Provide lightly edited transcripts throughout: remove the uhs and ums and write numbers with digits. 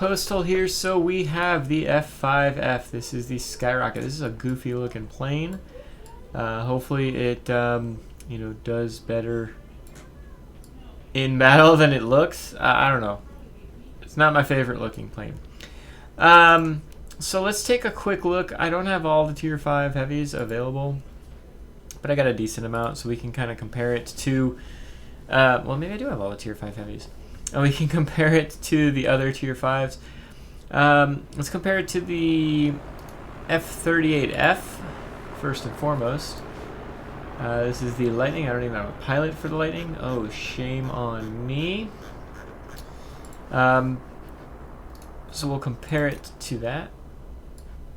Postal here. So we have the F5F. This is the Skyrocket. This is a goofy looking plane. Hopefully it does better in battle than it looks. I don't know. It's not my favorite looking plane. So let's take a quick look. I don't have all the tier 5 heavies available, but I got a decent amount, so we can kind of compare it to well, maybe I do have all the tier 5 heavies. And we can compare it to the other tier 5s. Let's compare it to the F5F first and foremost. This is the Lightning. I don't even have a pilot for the Lightning. Oh, shame on me. So we'll compare it to that.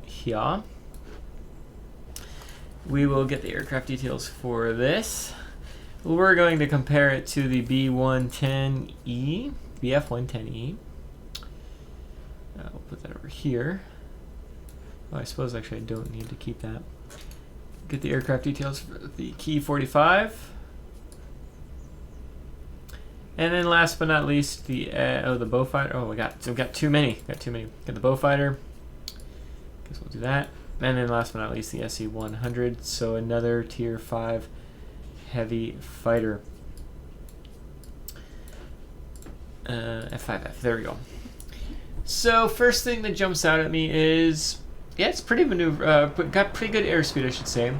Here. We will get the aircraft details for this. We're going to compare it to the B110E, BF110E. We'll put that over here. Oh, I suppose actually I don't need to keep that. Get the aircraft details for the Key 45. And then last but not least, the Beaufighter. Oh, we got too many. Got the Beaufighter. Guess we'll do that. And then last but not least, the SE-100. So another tier 5 heavy fighter. F5F. There we go. So first thing that jumps out at me is, yeah, it's pretty got pretty good airspeed, I should say.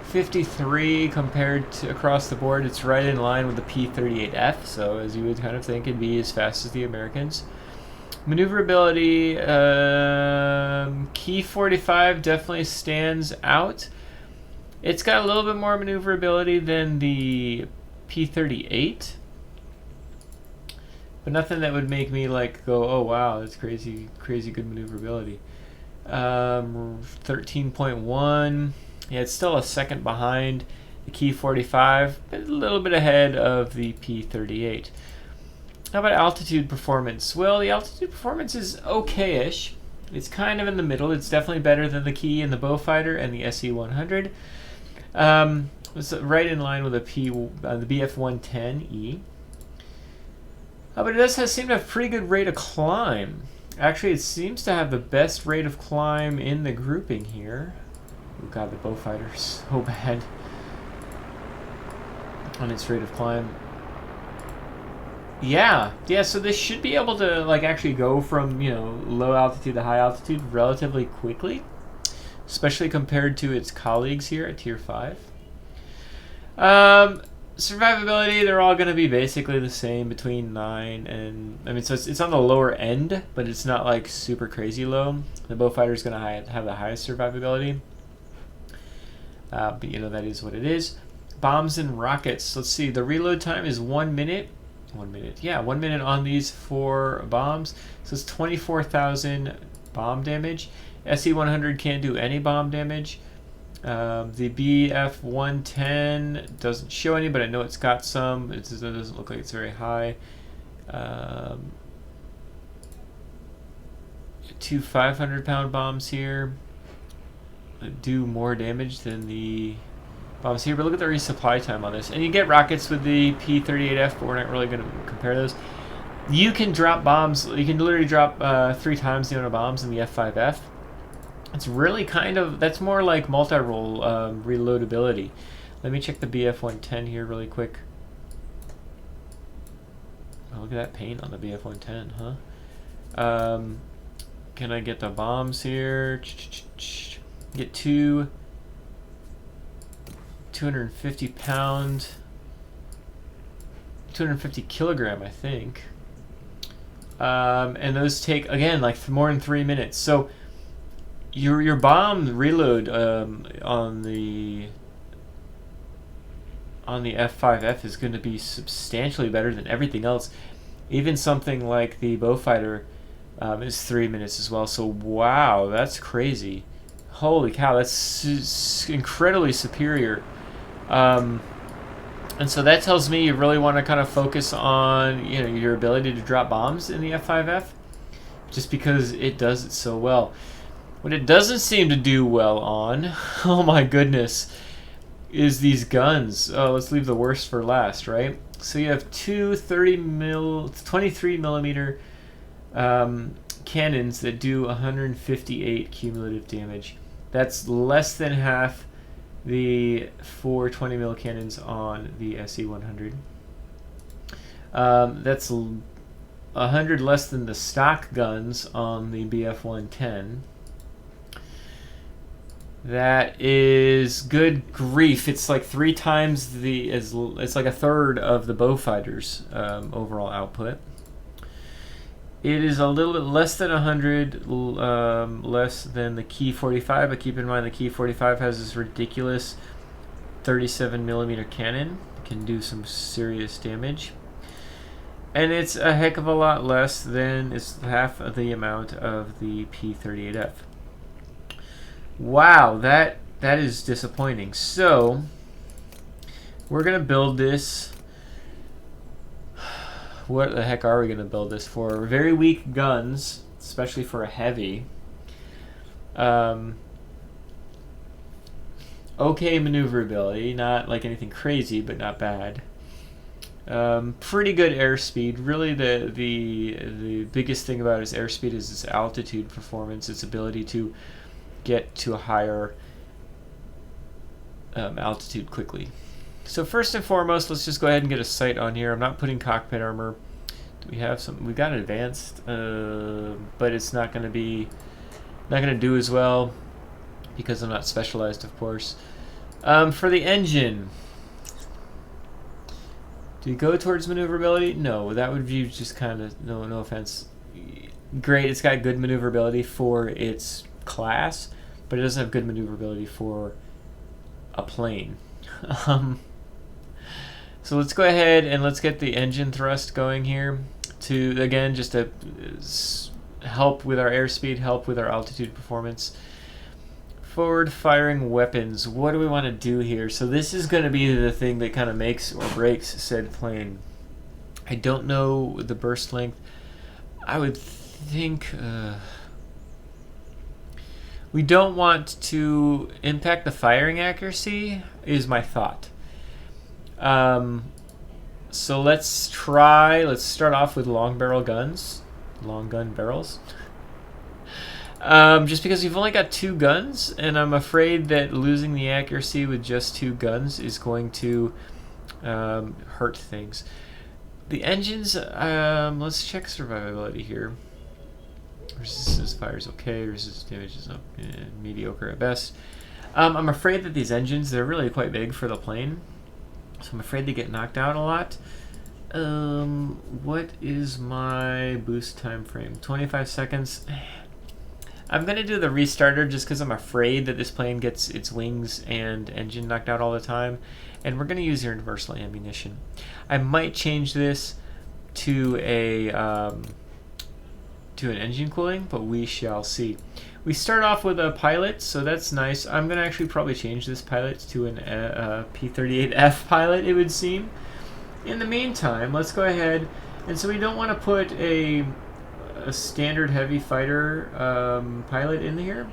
53 compared to across the board. It's right in line with the P-38F. So as you would kind of think, it'd be as fast as the Americans. Maneuverability, Key 45 definitely stands out. It's got a little bit more maneuverability than the P-38, but nothing that would make me like go, oh wow, that's crazy good maneuverability. 13.1, yeah, it's still a second behind the Key 45, but a little bit ahead of the P-38. How about altitude performance? Well, the altitude performance is okay-ish. It's kind of in the middle. It's definitely better than the Key and the Beaufighter and the SE-100. It's right in line with the BF110E. But it does seem to have pretty good rate of climb. Actually, it seems to have the best rate of climb in the grouping here. Oh god, the Beaufighter's so bad on its rate of climb. Yeah, so this should be able to like actually go from, low altitude to high altitude relatively quickly, especially compared to its colleagues here at tier 5. Survivability, they're all going to be basically the same between 9 and so it's on the lower end, but it's not like super crazy low. The Beaufighter is going to have the highest survivability, but that is what it is. Bombs and rockets. Let's see, the reload time is 1 minute. 1 minute, yeah, 1 minute on these 4 bombs. So it's 24,000 bomb damage. SE-100 can't do any bomb damage. The BF110 doesn't show any, but I know it's got some. It doesn't look like it's very high. 2 500-pound bombs here do more damage than the bombs here, but look at the resupply time on this. And you get rockets with the P-38F, but we're not really going to compare those. You can drop bombs. You can literally drop 3 times the amount of bombs in the F5F. It's really that's more like multi-role reloadability. Let me check the BF110 here really quick. Oh, look at that paint on the BF110, huh? Can I get the bombs here? Get 250 pound, 250 kilogram, I think. And those take, again, like more than 3 minutes. So your bomb reload on the F5F is going to be substantially better than everything else. Even something like the Beaufighter is 3 minutes as well. So wow, that's crazy. Holy cow, that's incredibly superior. And so that tells me you really want to kind of focus on your ability to drop bombs in the F5F, just because it does it so well. What it doesn't seem to do well on, oh my goodness, is these guns. Oh, let's leave the worst for last, right? So you have two 23 millimeter cannons that do 158 cumulative damage. That's less than half the 4 20 mil cannons on the SE100. That's 100 less than the stock guns on the BF110. That is, good grief, it's like 3 times the, it's like a third of the Bowfighter's overall output. It is a little bit less than 100 less than the Key 45, but keep in mind the Key 45 has this ridiculous 37mm cannon. It can do some serious damage. And it's a heck of a lot less than, it's half of the amount of the P38F. Wow, that is disappointing. So, we're going to build this. What the heck are we going to build this for? Very weak guns, especially for a heavy. Okay maneuverability, not like anything crazy, but not bad. Pretty good airspeed. Really, the biggest thing about its airspeed is its altitude performance, its ability to get to a higher altitude quickly. So first and foremost, let's just go ahead and get a sight on here. I'm not putting cockpit armor. Do we have some? We got advanced, but it's not going to do as well because I'm not specialized, of course. For the engine, do you go towards maneuverability? No, that would be just kind of no offense. Great, it's got good maneuverability for its class, but it doesn't have good maneuverability for a plane. So let's go ahead and let's get the engine thrust going here to, again, just to help with our airspeed, help with our altitude performance. Forward firing weapons. What do we want to do here? So this is going to be the thing that kind of makes or breaks said plane. I don't know the burst length. I would think we don't want to impact the firing accuracy, is my thought. So let's start off with long barrel guns, long gun barrels. Just because we've only got 2 guns, and I'm afraid that losing the accuracy with just 2 guns is going to hurt things. The engines, let's check survivability here. Resistance fire is okay, resistance damage is up, mediocre at best. I'm afraid that these engines, they're really quite big for the plane, so I'm afraid they get knocked out a lot. What is my boost time frame? 25 seconds. I'm going to do the restarter just because I'm afraid that this plane gets its wings and engine knocked out all the time. And we're going to use universal ammunition. I might change this to an engine cooling, but we shall see. We start off with a pilot, so that's nice. I'm going to actually probably change this pilot to an P38F pilot, it would seem. In the meantime, let's go ahead, and so we don't want to put a standard heavy fighter pilot in here.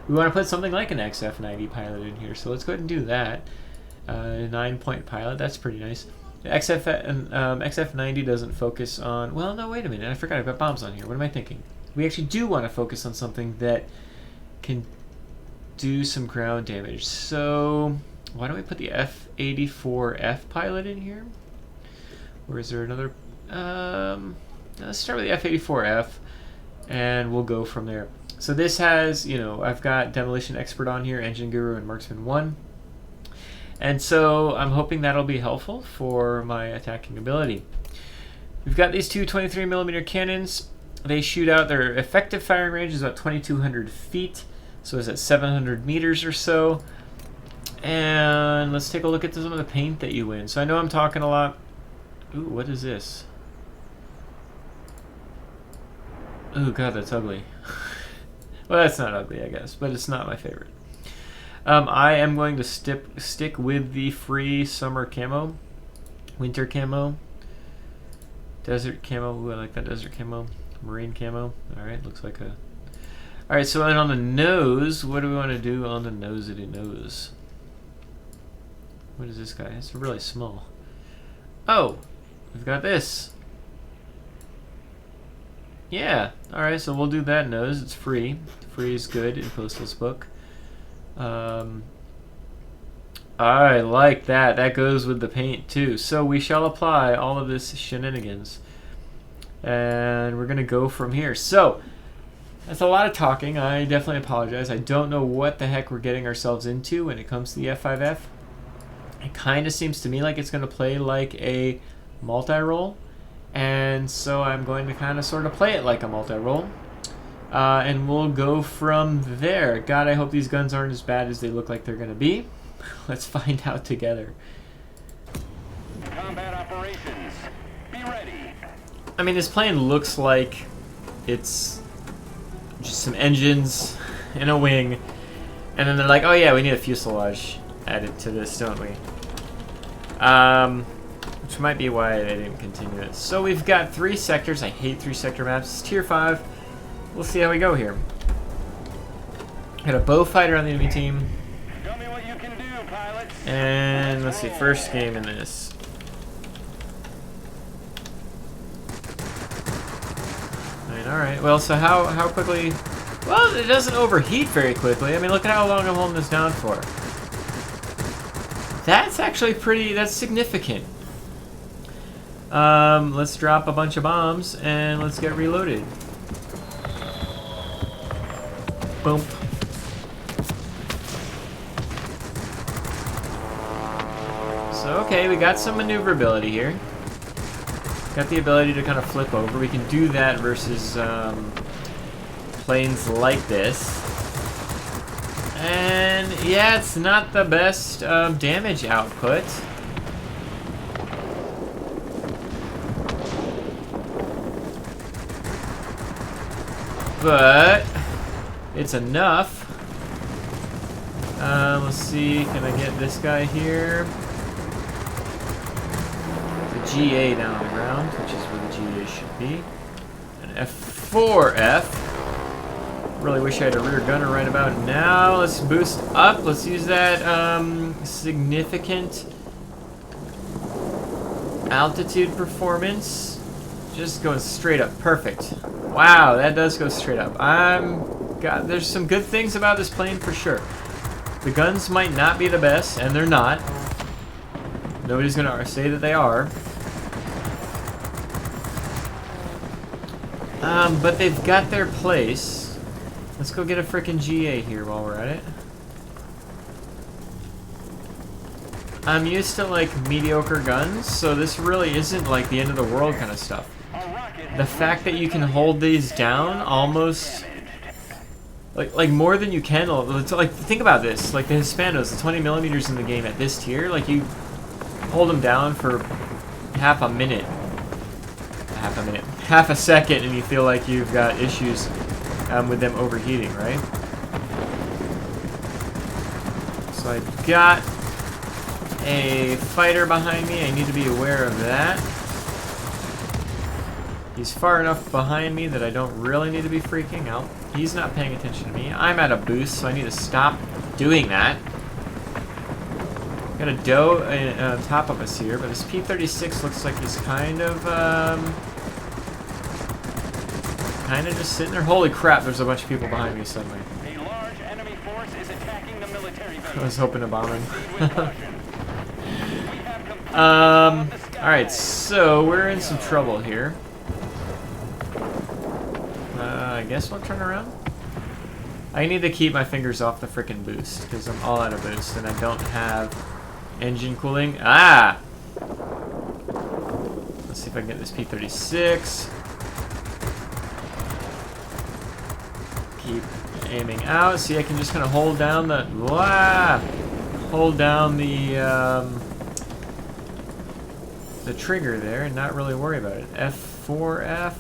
We want to put something like an XF90 pilot in here, so let's go ahead and do that. 9-point pilot, that's pretty nice. The XF90 doesn't focus on, well, no, wait a minute, I forgot I've got bombs on here. What am I thinking? We actually do want to focus on something that can do some ground damage. So why don't we put the F-84F pilot in here? Or is there another? Let's start with the F-84F, and we'll go from there. So this has, I've got Demolition Expert on here, Engine Guru, and Marksman 1. And so I'm hoping that'll be helpful for my attacking ability. We've got these 2 23mm cannons. They shoot out, their effective firing range is about 2,200 feet, so it's at 700 meters or so. And let's take a look at some of the paint that you win. So I know I'm talking a lot. Ooh, what is this? Oh god, that's ugly. Well, that's not ugly, I guess, but it's not my favorite. I am going to stick with the free summer camo, winter camo, desert camo. Ooh, I like that desert camo, marine camo. All right, looks like a. All right, so then on the nose, what do we want to do on the nosity nose? What is this guy? It's really small. Oh, we've got this. Yeah. Alright, so we'll do that nose. It's free. Free is good in Postal's book. I like that. That goes with the paint too. So we shall apply all of this shenanigans. And we're going to go from here. So, that's a lot of talking. I definitely apologize. I don't know what the heck we're getting ourselves into when it comes to the F5F. It kind of seems to me like it's going to play like a multi-roll. And so I'm going to kind of sort of play it like a multi-roll. And we'll go from there. God, I hope these guns aren't as bad as they look like they're going to be. Let's find out together. Combat operations. Be ready. I mean, this plane looks like it's just some engines and a wing. And then they're like, oh yeah, we need a fuselage added to this, don't we? Which might be why they didn't continue it. So we've got 3 sectors. I hate 3-sector maps. It's tier 5. We'll see how we go here. Got a bow fighter on the enemy team. Show me what you can do, pilots. And let's see, first game in this. Alright, well, so how quickly... Well, it doesn't overheat very quickly. I mean, look at how long I'm holding this down for. That's actually pretty... That's significant. Let's drop a bunch of bombs, and let's get reloaded. Boom. So, okay, we got some maneuverability here. Got the ability to kind of flip over. We can do that versus planes like this. And yeah, it's not the best damage output. But it's enough. Let's see, can I get this guy here? GA down on the ground, which is where the GA should be. An F4F. Really wish I had a rear gunner right about now. Let's boost up. Let's use that significant altitude performance. Just going straight up. Perfect. Wow, that does go straight up. God, there's some good things about this plane for sure. The guns might not be the best, and they're not. Nobody's gonna say that they are. But they've got their place. Let's go get a frickin' GA here while we're at it. I'm used to, like, mediocre guns, so this really isn't, like, the end of the world kind of stuff. The fact that you can hold these down almost... Like more than you can... Like, think about this. Like, the Hispanos, the 20 millimeters in the game at this tier, like, you hold them down for half a second, and you feel like you've got issues with them overheating, right? So I've got a fighter behind me. I need to be aware of that. He's far enough behind me that I don't really need to be freaking out. He's not paying attention to me. I'm at a boost, so I need to stop doing that. Got a doe on top of us here, but this P-36 looks like he's kind of just sitting there. Holy crap, there's a bunch of people behind me suddenly. A large enemy force is attacking the military base. I was hoping to bomb him. Alright, so we're in some trouble here. I guess we'll turn around. I need to keep my fingers off the frickin' boost, because I'm all out of boost, and I don't have engine cooling. Ah! Let's see if I can get this P-36. Keep aiming out. See, I can just kind of hold down the... Hold down the trigger there and not really worry about it. F4F.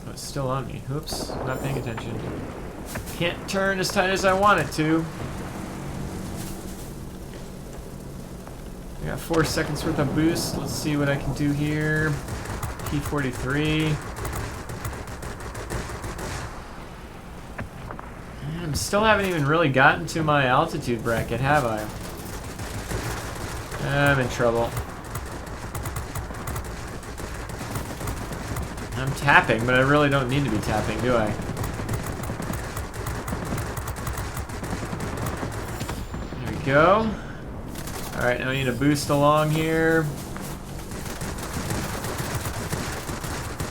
Oh, it's still on me. Oops, not paying attention. Can't turn as tight as I want it to. I got 4 seconds worth of boost. Let's see what I can do here. P-43. I still haven't even really gotten to my altitude bracket, have I? I'm in trouble. I'm I'm tapping, but I really don't need to be tapping, do I? There we go. Alright, now I need to boost along here.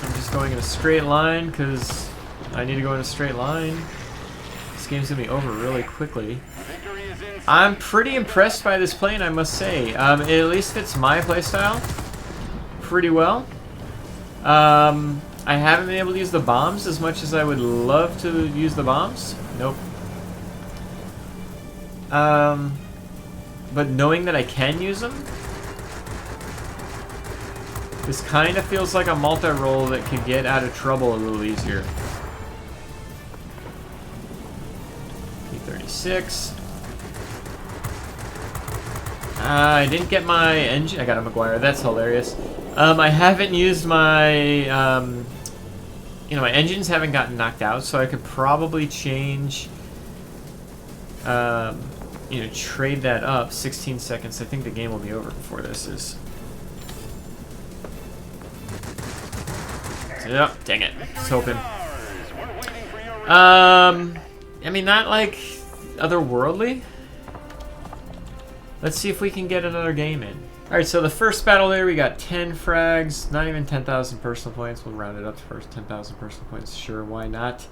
I'm just going in a straight line because I need to go in a straight line. This game's gonna be over really quickly. I'm pretty impressed by this plane, I must say. It at least fits my playstyle pretty well. I haven't been able to use the bombs as much as I would love to use the bombs. Nope. But knowing that I can use them, this kind of feels like a multi-roll that could get out of trouble a little easier. P-36. I didn't get my engine. I got a McGuire. That's hilarious. I haven't used my, you know, my engines haven't gotten knocked out, so I could probably change, you know, trade that up. 16 seconds. I think the game will be over before this is. Yep. Dang it. I was hoping. I mean, not like otherworldly. Let's see if we can get another game in. Alright, so the first battle there, we got 10 frags, not even 10,000 personal points. We'll round it up to first 10,000 personal points. Sure, why not?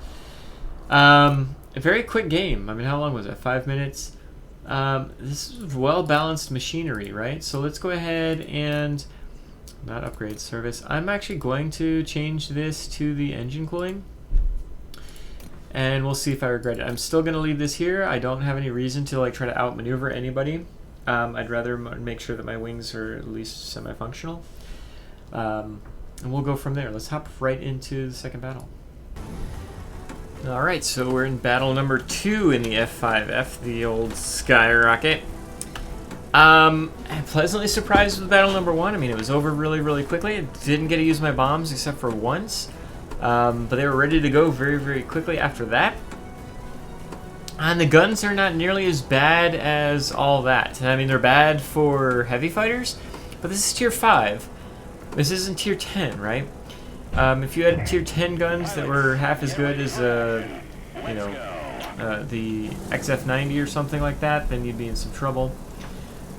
A very quick game. I mean, how long was it? 5 minutes? This is well-balanced machinery, right? So let's go ahead and not upgrade service. I'm actually going to change this to the engine cooling. And we'll see if I regret it. I'm still going to leave this here. I don't have any reason to like try to outmaneuver anybody. I'd rather make sure that my wings are at least semi-functional. And we'll go from there. Let's hop right into the second battle. Alright, so we're in battle number 2 in the F5F, the old Skyrocket. I'm pleasantly surprised with battle number 1. I mean, it was over really, really quickly. I didn't get to use my bombs except for once. But they were ready to go very, very quickly after that. And the guns are not nearly as bad as all that. I mean, they're bad for heavy fighters, but this is tier 5. This isn't tier 10, right? If you had tier 10 guns that were half as good as, you know, the XF90 or something like that, then you'd be in some trouble.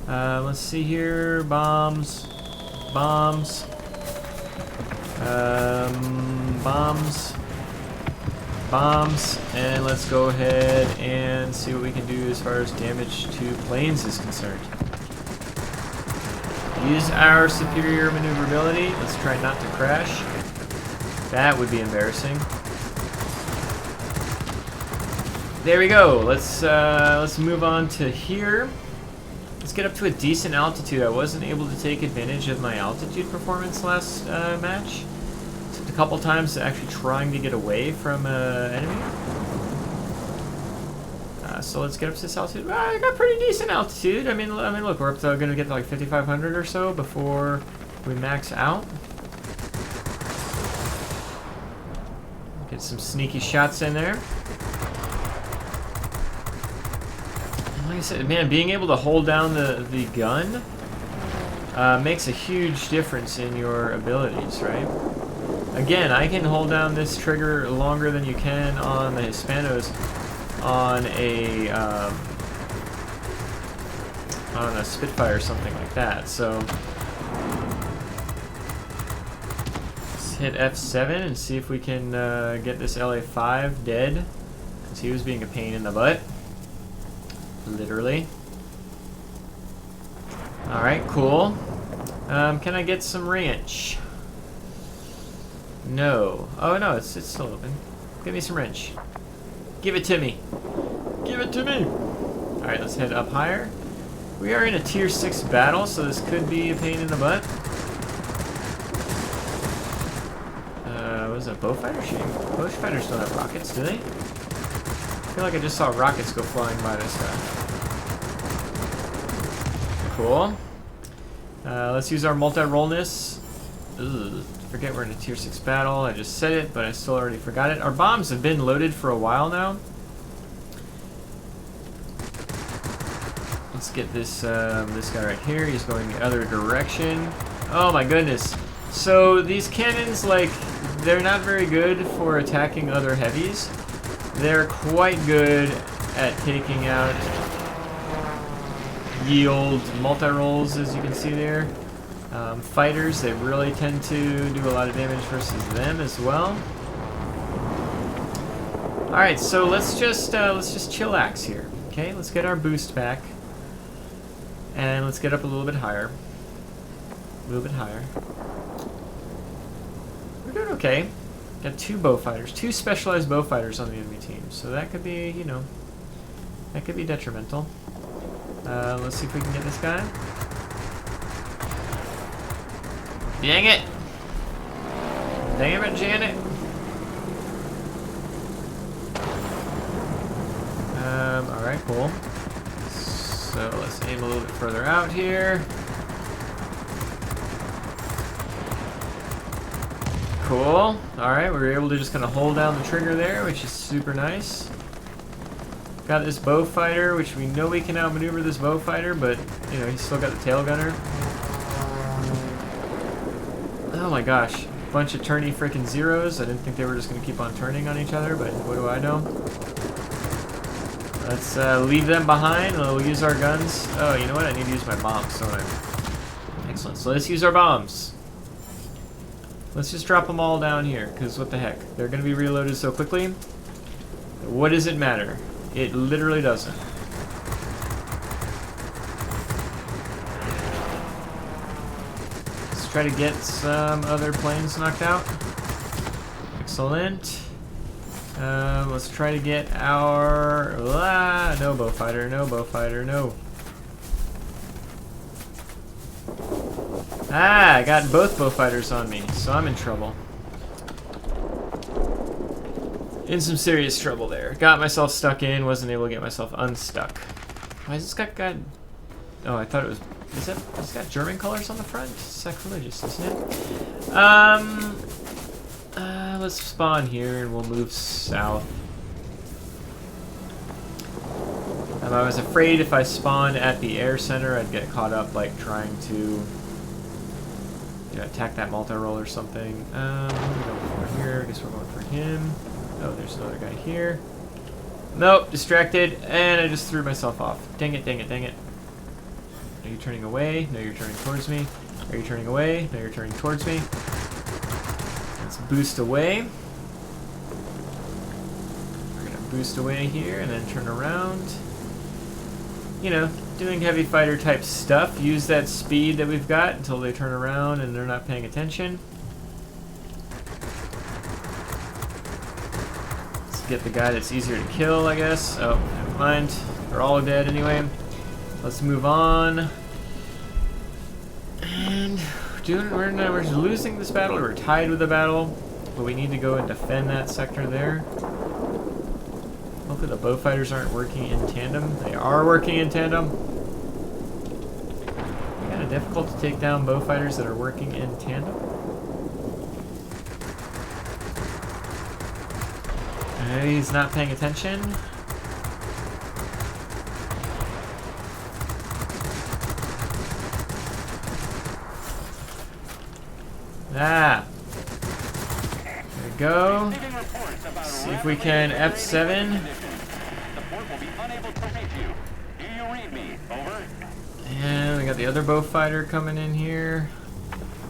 Let's see here. Bombs. Bombs. Bombs. Bombs, and let's go ahead and see what we can do as far as damage to planes is concerned. Use our superior maneuverability. Let's try not to crash. That would be embarrassing. There we go. Let's move on to here. Let's get up to a decent altitude. I wasn't able to take advantage of my altitude performance last match. A couple times actually trying to get away from an enemy. So let's get up to this altitude. I got pretty decent altitude. I mean, look, we're up to gonna get to like 5,500 or so before we max out. Get some sneaky shots in there. And like I said, man, being able to hold down the gun makes a huge difference in your abilities, right? Again, I can hold down this trigger longer than you can on the Hispanos on a Spitfire or something like that. So let's hit F7 and see if we can get this LA5 dead, because he was being a pain in the butt, literally. All right, cool. Can I get some range? No. Oh no, it's still open. Give me some wrench. Give it to me. Give it to me. Alright, let's head up higher. We are in a tier 6 battle, so this could be a pain in the butt. What is that, Bowfighter shooting? Bowfighters don't have rockets, do they? I feel like I just saw rockets go flying by this guy. Cool. Let's use our multi-rollness. Ugh. Forget we're in a tier 6 battle. I just said it, but I still already forgot it. Our bombs have been loaded for a while now. Let's get this this guy right here. He's going the other direction. Oh my goodness. So these cannons, like, they're not very good for attacking other heavies. They're quite good at taking out yield multi-rolls, as you can see there. Fighters, they really tend to do a lot of damage versus them as well. All right, so let's just chillax here. Okay, let's get our boost back, and let's get up a little bit higher. A little bit higher. We're doing okay. Got two bow fighters, two specialized bow fighters on the enemy team, so that could be, you know, that could be detrimental. Let's see if we can get this guy. Dang it! Damn it, Janet! Alright, cool. So let's aim a little bit further out here. Cool. Alright, we were able to just kind of hold down the trigger there, which is super nice. Got this bow fighter, which we know we can outmaneuver this bow fighter, but, you know, he's still got the tail gunner. Oh my gosh. Bunch of turny freaking zeros. I didn't think they were just going to keep on turning on each other, but what do I know? Let's leave them behind, and we'll use our guns. Oh, you know what? I need to use my bombs, don't I? Excellent. So let's use our bombs. Let's just drop them all down here, because what the heck? They're going to be reloaded so quickly. What does it matter? It literally doesn't. Let's try to get some other planes knocked out. Excellent. Let's try to get our... no bow fighter, no bow fighter, no. Ah, I got both bow fighters on me, so I'm in trouble. In some serious trouble there. Got myself stuck in, wasn't able to get myself unstuck. Why is this got... Oh, I thought it was... Is that... It's got German colors on the front? Sacrilegious, isn't it? Let's spawn here and we'll move south. I was afraid if I spawned at the air center, I'd get caught up, like, trying to... You know, attack that multi-roll or something. What are we going for here? I guess we're going for him. Oh, there's another guy here. Nope, distracted, and I just threw myself off. Dang it, dang it, dang it. Are you turning away? No, you're turning towards me. Are you turning away? No, you're turning towards me. Let's boost away. We're gonna boost away here and then turn around. You know, doing heavy fighter type stuff. Use that speed that we've got until they turn around and they're not paying attention. Let's get the guy that's easier to kill, I guess. Oh, never mind. They're all dead anyway. Let's move on. And we're losing this battle. We're tied with the battle, but we need to go and defend that sector there. Hopefully the bow fighters aren't working in tandem. They are working in tandem. Kind of difficult to take down bow fighters that are working in tandem. He's not paying attention. Ah. There we go. See if we can F7. And we got the other bow fighter coming in here.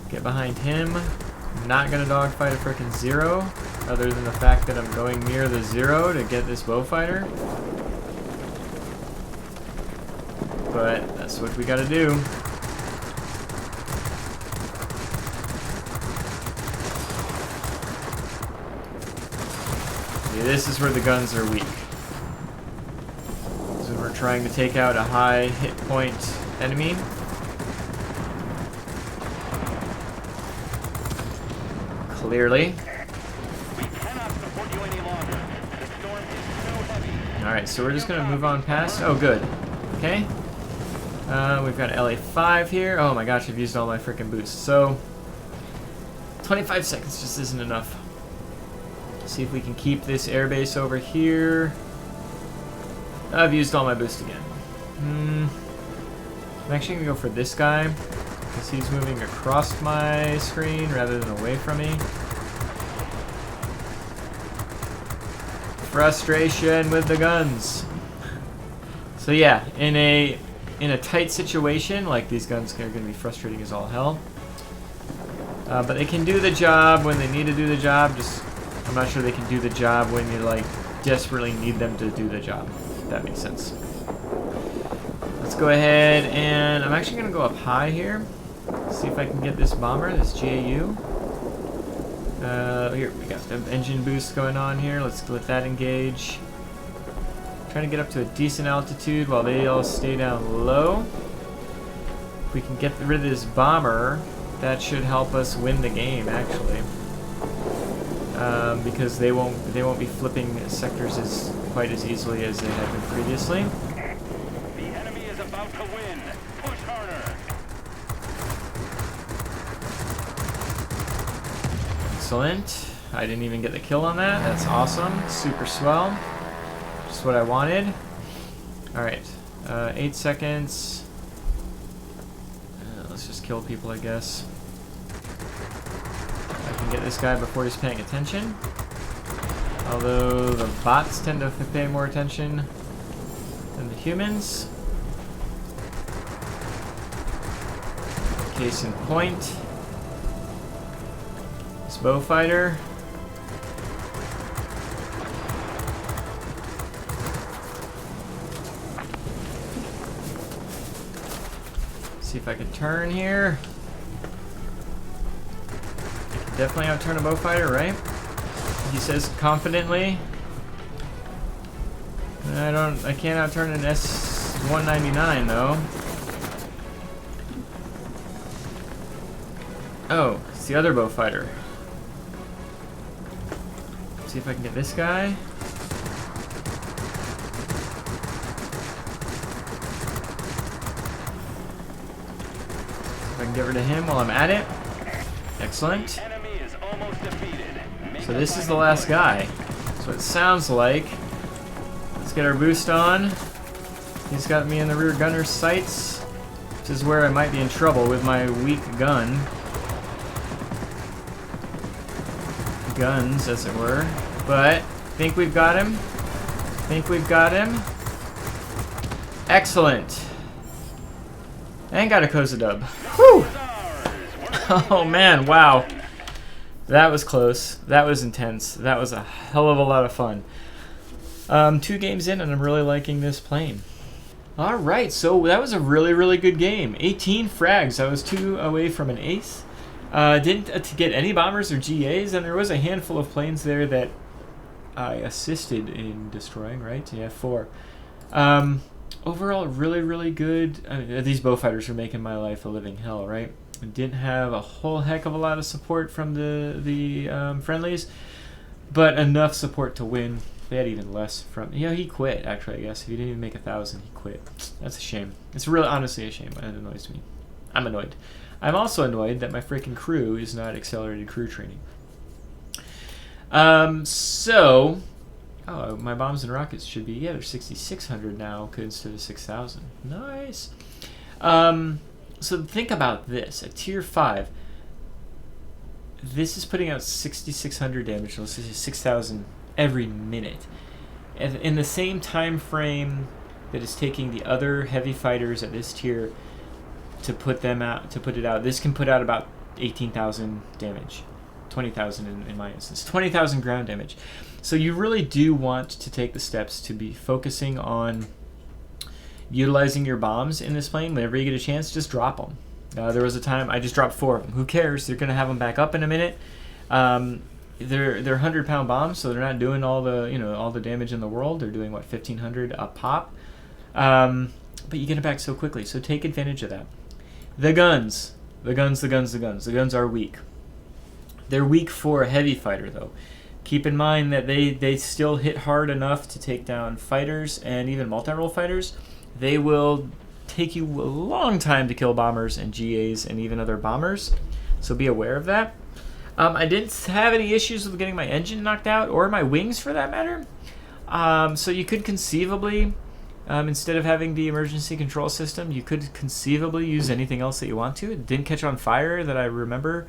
Get behind him. I'm not gonna dogfight a frickin' zero, other than the fact that I'm going near the zero to get this bow fighter. But that's what we gotta do. This is where the guns are weak. So we're trying to take out a high hit point enemy. Clearly. Alright, so we're just going to move on past. Oh, good. Okay. We've got LA5 here. Oh my gosh, I've used all my freaking boosts. So, 25 seconds just isn't enough. See if we can keep this airbase over here. I've used all my boost again. I'm actually going to go for this guy, because he's moving across my screen rather than away from me. frustration with the guns. So yeah, in a tight situation, like these guns are going to be frustrating as all hell. But they can do the job when they need to do the job. Just, I'm not sure they can do the job when you like desperately need them to do the job. If that makes sense. Let's go ahead and I'm actually going to go up high here. See if I can get this bomber, this GAU. Here we got the engine boost going on here. Let's let that engage. Trying to get up to a decent altitude while they all stay down low. If we can get rid of this bomber, that should help us win the game, actually, because they won't be flipping sectors quite as easily as they have been previously. The enemy is about to win. Push harder. Excellent. I didn't even get the kill on that. That's awesome. Super swell. Just what I wanted. All right. 8 seconds. Let's just kill people, I guess. I can get this guy before he's paying attention. Although the bots tend to pay more attention than the humans. Case in point. This bow fighter. See if I can turn here. I can definitely outturn a bow fighter, right? He says confidently. I can't outturn an S-199 though. Oh, it's the other bow fighter. See if I can get this guy. I can get rid of him while I'm at it. Excellent. Enemy is almost defeated. So this is the last guy. That's what it sounds like. Let's get our boost on. He's got me in the rear gunner's sights. This is where I might be in trouble with my weak guns, as it were. But think we've got him. Think we've got him. Excellent. And got a Koza dub. Whew! Oh man, wow. That was close. That was intense. That was a hell of a lot of fun. 2 games in and I'm really liking this plane. Alright, so that was a really, really good game. 18 frags. I was 2 away from an ace. Didn't get any bombers or GAs, and there was a handful of planes there that I assisted in destroying, right? Yeah, 4. Overall, really, really good. I mean, these bow fighters are making my life a living hell, right? I didn't have a whole heck of a lot of support from the friendlies, but enough support to win. They had even less from... You know, he quit, actually, I guess. If he didn't even make 1,000, he quit. That's a shame. It's really, honestly, a shame. It annoys me. I'm annoyed. I'm also annoyed that my freaking crew is not accelerated crew training. Oh, my bombs and rockets should be, yeah, they're 6,600 now instead of 6,000. Nice. So think about this. At tier 5, this is putting out 6,600 damage, so this is 6,000 every minute. And in the same time frame that is taking the other heavy fighters at this tier to put it out, this can put out about 18,000 damage. 20,000 in my instance. 20,000 ground damage. So you really do want to take the steps to be focusing on utilizing your bombs in this plane. Whenever you get a chance, just drop them. There was a time I just dropped 4 of them. Who cares? They're going to have them back up in a minute. They're 100-pound bombs, so they're not doing all the damage in the world. They're doing what, 1,500 a pop. But you get it back so quickly. So take advantage of that. The guns are weak. They're weak for a heavy fighter, though. Keep in mind that they still hit hard enough to take down fighters and even multi-role fighters. They will take you a long time to kill bombers and GAs and even other bombers, so be aware of that. I didn't have any issues with getting my engine knocked out, or my wings for that matter. So you could conceivably, instead of having the emergency control system, you could conceivably use anything else that you want to. It didn't catch on fire that I remember.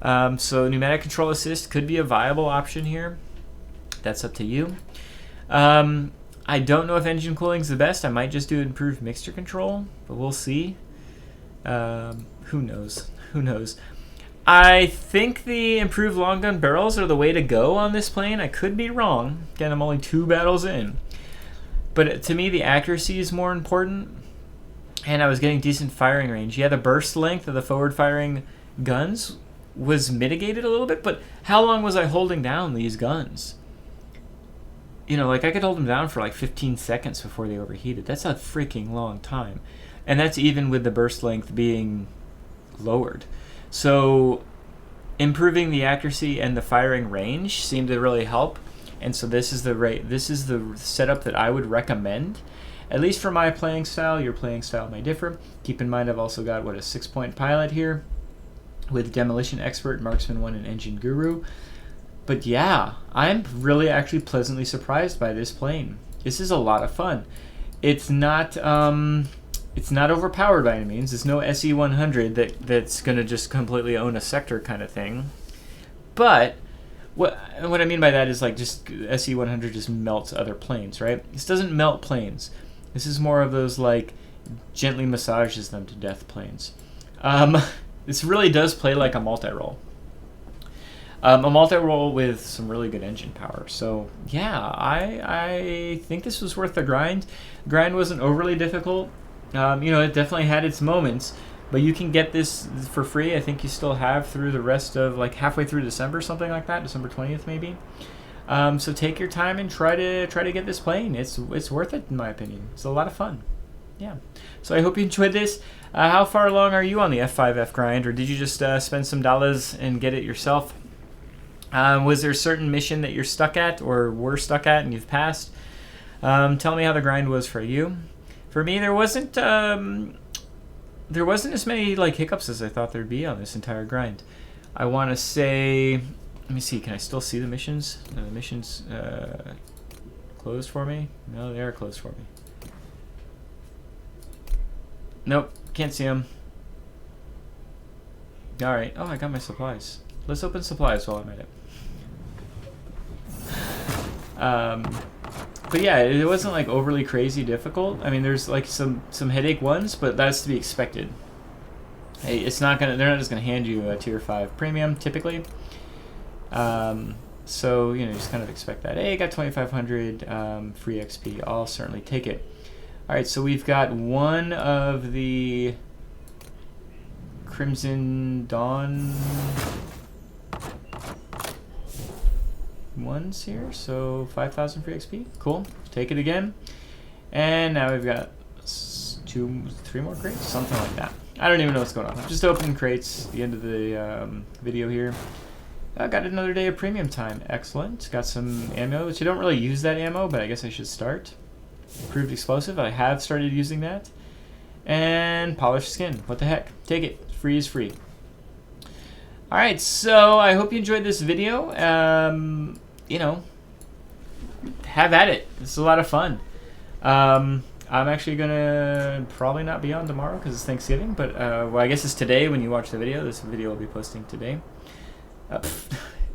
So pneumatic control assist could be a viable option here. That's up to you. I don't know if engine cooling is the best. I might just do improved mixture control, but we'll see. Who knows? Who knows? I think the improved long gun barrels are the way to go on this plane. I could be wrong. Again, I'm only 2 battles in. But to me, the accuracy is more important. And I was getting decent firing range. Yeah, the burst length of the forward-firing guns was mitigated a little bit, but how long was I holding down these guns? You know, like I could hold them down for like 15 seconds before they overheated. That's a freaking long time. And that's even with the burst length being lowered. So improving the accuracy and the firing range seemed to really help. And so this is the setup that I would recommend. At least for my playing style. Your playing style may differ. Keep in mind I've also got, what, a 6-point pilot here with Demolition Expert, Marksman 1, and Engine Guru. But yeah, I'm really actually pleasantly surprised by this plane. This is a lot of fun. It's not overpowered by any means. It's no SE-100 that's going to just completely own a sector kind of thing. But what I mean by that is like just SE-100 just melts other planes, right? This doesn't melt planes. This is more of those like gently massages them to death planes. This really does play like a multi-roll. A multi-roll with some really good engine power. So yeah, I think this was worth the grind. Grind wasn't overly difficult. It definitely had its moments, but you can get this for free. I think you still have through the rest of like halfway through December, something like that, December 20th maybe. So take your time and try to get this plane. It's worth it in my opinion. It's a lot of fun. Yeah. So I hope you enjoyed this. How far along are you on the F5F grind, or did you just spend some dollars and get it yourself? Was there a certain mission that you're stuck at or were stuck at and you've passed? Tell me how the grind was for you. For me, there wasn't as many like hiccups as I thought there'd be on this entire grind. I want to say, let me see, can I still see the missions? No, the missions closed for me? No, they are closed for me. Nope, can't see them. All right. Oh, I got my supplies. Let's open supplies while I'm at it. But yeah, it wasn't like overly crazy difficult. I mean, there's like some headache ones, but that's to be expected. Hey, they're not just gonna hand you a tier 5 premium typically. So just kind of expect that. Hey, I got 2,500 free XP. I'll certainly take it. All right, so we've got one of the Crimson Dawn ones here, so 5,000 free XP. Cool. Take it again. And now we've got 3 more crates, something like that. I don't even know what's going on. I'm just opening crates at the end of the video here. I got another day of premium time. Excellent. Got some ammo, which I don't really use that ammo, but I guess I should start. Improved explosive. I have started using that. And polished skin. What the heck? Take it. Free is free. Alright, so I hope you enjoyed this video. Have at it. This is a lot of fun. I'm actually going to probably not be on tomorrow because it's Thanksgiving, but well, I guess it's today when you watch the video. This video will be posting today.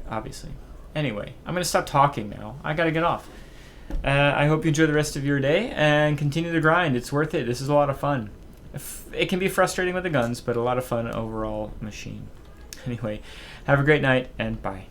Obviously. Anyway, I'm going to stop talking now. I got to get off. I hope you enjoy the rest of your day and continue to grind. It's worth it. This is a lot of fun. It can be frustrating with the guns, but a lot of fun overall machine. Anyway, have a great night and bye.